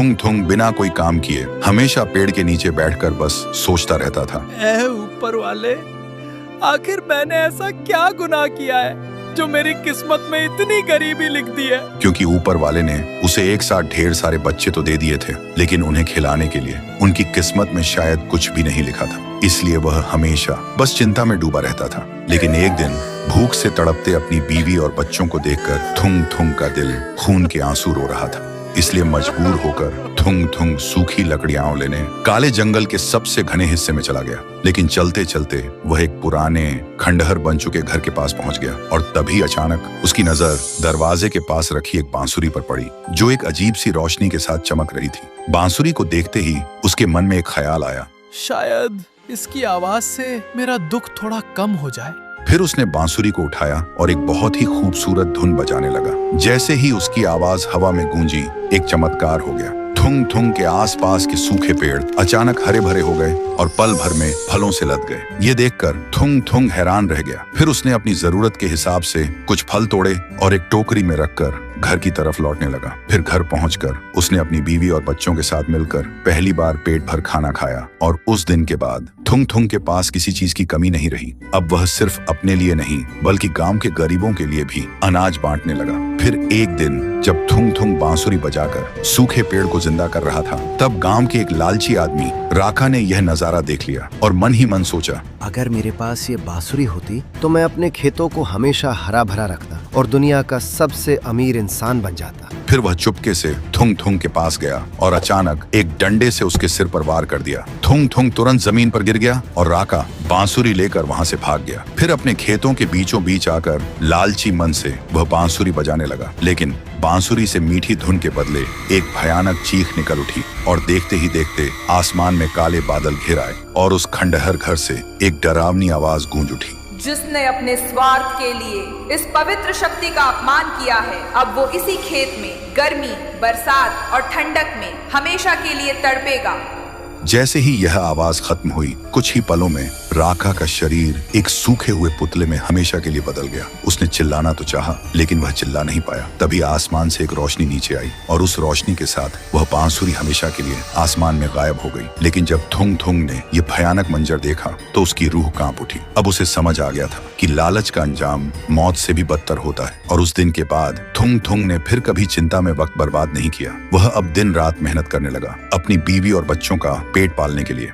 थुंग थुंग बिना कोई काम किए हमेशा पेड़ के नीचे बैठकर बस सोचता रहता था। ऐ ऊपर वाले, आखिर मैंने ऐसा क्या गुनाह किया है जो मेरी किस्मत में इतनी गरीबी लिख दी है। क्योंकि ऊपर वाले ने उसे एक साथ ढेर सारे बच्चे तो दे दिए थे, लेकिन उन्हें खिलाने के लिए उनकी किस्मत में शायद कुछ भी नहीं लिखा था। इसलिए वह हमेशा बस चिंता में डूबा रहता था। लेकिन एक दिन भूख से तड़पते अपनी बीवी और बच्चों को देखकर थुंग थुंग का दिल खून के आंसू रो रहा था। इसलिए मजबूर होकर थुंग थुंग सूखी लकड़ियां लेने काले जंगल के सबसे घने हिस्से में चला गया। लेकिन चलते चलते वह एक पुराने खंडहर बन चुके घर के पास पहुंच गया और तभी अचानक उसकी नजर दरवाजे के पास रखी एक बांसुरी पर पड़ी, जो एक अजीब सी रोशनी के साथ चमक रही थी। बांसुरी को देखते ही उसके मन में एक ख्याल आया, शायद इसकी आवाज से मेरा दुख थोड़ा कम हो जाए। फिर उसने बांसुरी को उठाया और एक बहुत ही खूबसूरत धुन बजाने लगा। जैसे ही उसकी आवाज हवा में गूंजी, एक चमत्कार हो गया। थुंग थुंग के आसपास के सूखे पेड़ अचानक हरे भरे हो गए और पल भर में फलों से लद गए। ये देखकर थुंग थुंग हैरान रह गया। फिर उसने अपनी जरूरत के हिसाब से कुछ फल तोड़े और एक टोकरी में रखकर घर की तरफ लौटने लगा। फिर घर पहुंचकर उसने अपनी बीवी और बच्चों के साथ मिलकर पहली बार पेट भर खाना खाया और उस दिन के बाद थुंग थुंग के पास किसी चीज की कमी नहीं रही। अब वह सिर्फ अपने लिए नहीं बल्कि गांव के गरीबों के लिए भी अनाज बांटने लगा। फिर एक दिन जब थुंग थुंग बांसुरी बजाकर सूखे पेड़ को जिंदा कर रहा था, तब गांव के एक लालची आदमी राका ने यह नजारा देख लिया और मन ही मन सोचा, अगर मेरे पास ये बांसुरी होती तो मैं अपने खेतों को हमेशा हरा भरा रखता और दुनिया का सबसे अमीर इंसान बन जाता। फिर वह चुपके से थुंग थुंग के पास गया और अचानक एक डंडे से उसके सिर पर वार कर दिया। थुंग थुंग तुरंत जमीन पर गिर गया और राका बांसुरी लेकर वहां से भाग गया। फिर अपने खेतों के बीचों बीच आकर लालची मन से वह बांसुरी बजाने लगा, लेकिन बांसुरी से मीठी धुन के बदले एक भयानक चीख निकल उठी और देखते ही देखते आसमान में काले बादल घिर आए और उस खंडहर घर से एक डरावनी आवाज गूंज उठी, जिसने अपने स्वार्थ के लिए इस पवित्र शक्ति का अपमान किया है, अब वो इसी खेत में गर्मी, बरसात और ठंडक में हमेशा के लिए तड़पेगा। जैसे ही यह आवाज खत्म हुई, कुछ ही पलों में राका का शरीर एक सूखे हुए पुतले में हमेशा के लिए बदल गया। उसने चिल्लाना तो चाहा, लेकिन वह चिल्ला नहीं पाया। तभी आसमान से एक रोशनी नीचे आई और उस रोशनी के साथ वह बांसुरी हमेशा के लिए आसमान में गायब हो गई। लेकिन जब थुंग थुंग ने यह भयानक मंजर देखा तो उसकी रूह कांप उठी। अब उसे समझ आ गया था कि लालच का अंजाम मौत से भी बदतर होता है। और उस दिन के बाद थुंग थुंग ने फिर कभी चिंता में वक्त बर्बाद नहीं किया। वह अब दिन रात मेहनत करने लगा अपनी बीवी और बच्चों का पेट पालने के लिए।